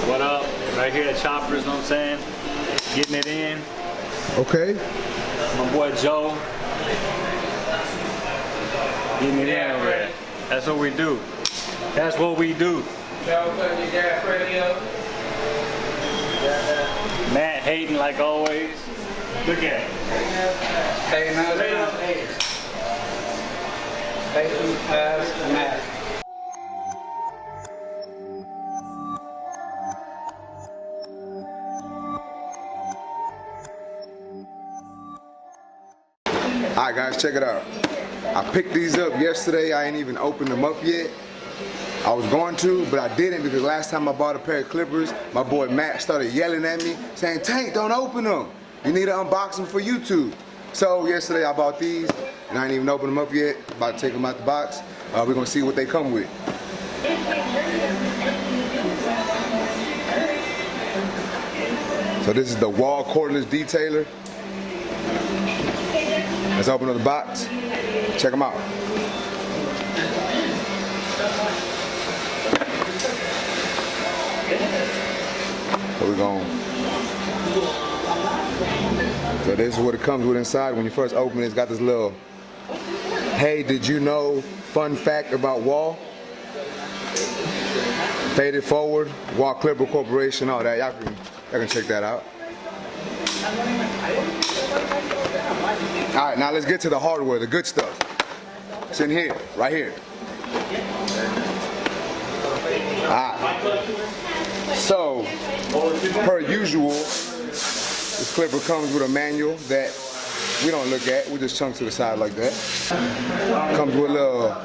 What up? Right here at Choppers, you know what I'm saying? Getting it in. Okay. My boy Joe. Getting it in over there. That's what we do. That's what we do. Matt hating like always. Look at it. Hey, Matt. Alright guys, check it out. I picked these up yesterday. I ain't even opened them up yet. I was going to, but I didn't because last time I bought a pair of clippers, my boy Matt started yelling at me saying, "Tank, don't open them. You need to unbox them for YouTube." So yesterday I bought these and I ain't even opened them up yet. About to take them out the box. We're gonna see what they come with. So this is the Wahl Cordless Detailer. Let's open up the box. Check them out. So we're going. So this is what it comes with inside. When you first open it, it's got this little, "Hey, did you know fun fact about Wahl?" Faded forward, Wahl Clipper Corporation, all that. Y'all can check that out. All right, now let's get to the hardware, the good stuff. It's in here, right here. All right. So, per usual, this clipper comes with a manual that we don't look at. We just chunk to the side like that. Comes with a little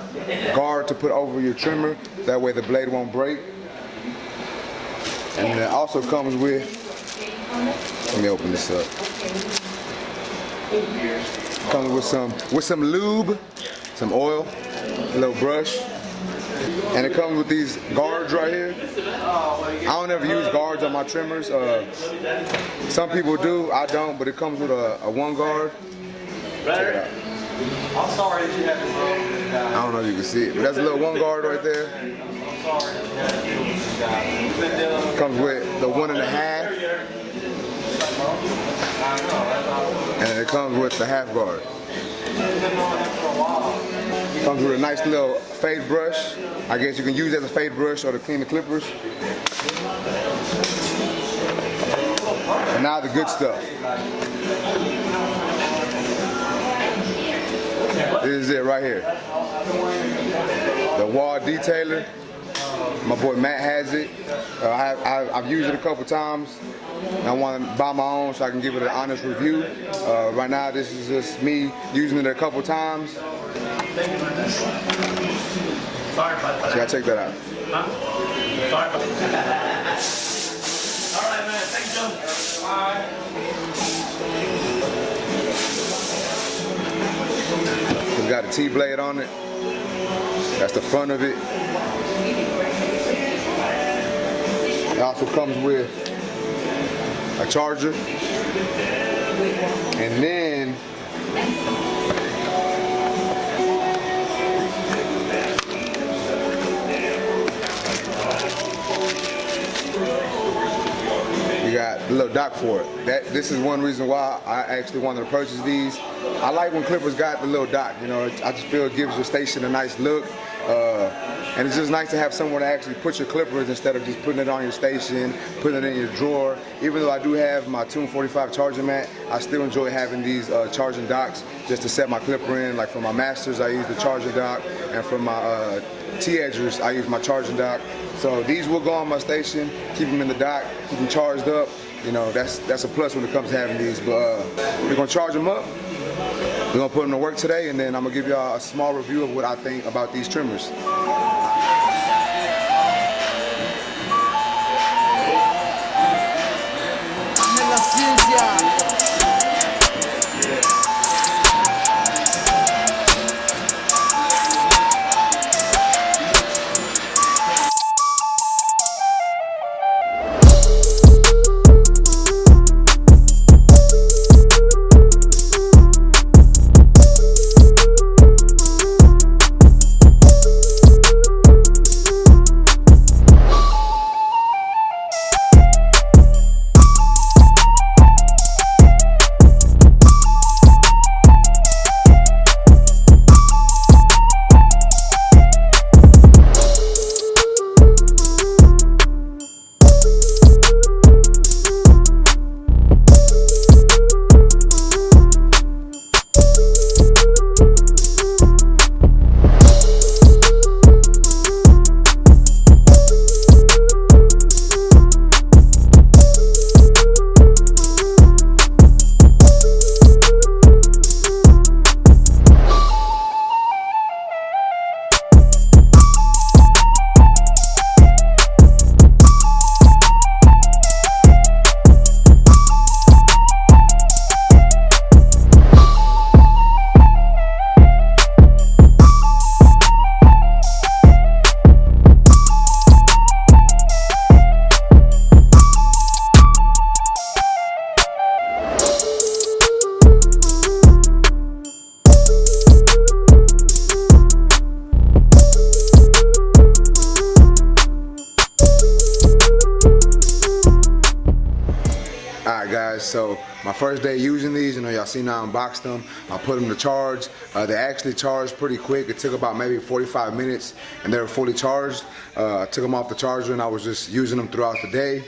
guard to put over your trimmer. That way the blade won't break. And it also comes with, let me open this up. Comes with some lube, some oil, a little brush. And it comes with these guards right here. I don't ever use guards on my trimmers. Some people do, I don't, but it comes with a one guard. Check it out. I'm sorry that you had to roll. I don't know if you can see it, but that's a little one guard right there. Comes with the 1.5. And it comes with the half guard. Comes with a nice little fade brush. I guess you can use it as a fade brush or to clean the clippers. And now the good stuff. This is it right here. The Wahl Detailer. My boy Matt has it. I've used it a couple times. I want to buy my own so I can give it an honest review. Right now, this is just me using it a couple times. So y'all check that out. Alright, man. Thanks, Joe. It's got a T-blade on it. That's the front of it. It also comes with a charger. And then you got a little dock for it. This is one reason why I actually wanted to purchase these. I like when clippers got the little dock, you know, I just feel it gives your station a nice look. And it's just nice to have somewhere to actually put your clippers instead of just putting it on your station, putting it in your drawer. Even though I do have my Tune 45 charging mat, I still enjoy having these charging docks just to set my clipper in. Like for my masters, I use the charging dock, and for my T-edgers, I use my charging dock. So these will go on my station, keep them in the dock, keep them charged up. You know, that's a plus when it comes to having these. But we're gonna charge them up. We're gonna put them to work today, and then I'm gonna give y'all a small review of what I think about these trimmers. guys. So my first day using these, you know, y'all seen I unboxed them. I put them to charge. They actually charged pretty quick. It took about maybe 45 minutes and they were fully charged. I took them off the charger and I was just using them throughout the day.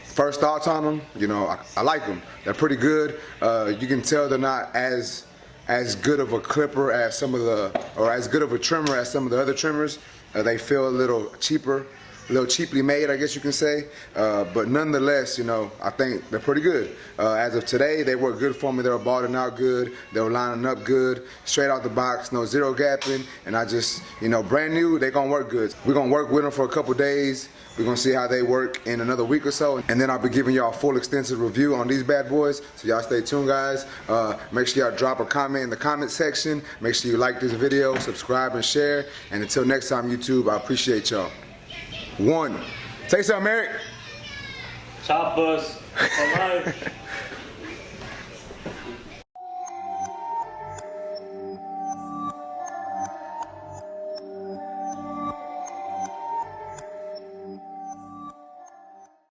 First thoughts on them, you know, I like them. They're pretty good. You can tell they're not as good of a clipper as some of the, or as good of a trimmer as some of the other trimmers. They feel a little cheaper, a little cheaply made, I guess you can say. But nonetheless, you know, I think they're pretty good. As of today, they work good for me. They were balling out good. They were lining up good, straight out the box, no zero gapping. And I just, you know, brand new, they're gonna work good. We're gonna work with them for a couple days. We're gonna see how they work in another week or so. And then I'll be giving y'all a full extensive review on these bad boys. So y'all stay tuned, guys. Make sure y'all drop a comment in the comment section. Make sure you like this video, subscribe and share. And until next time, YouTube, I appreciate y'all. One. Say something, Eric. Choppers for life.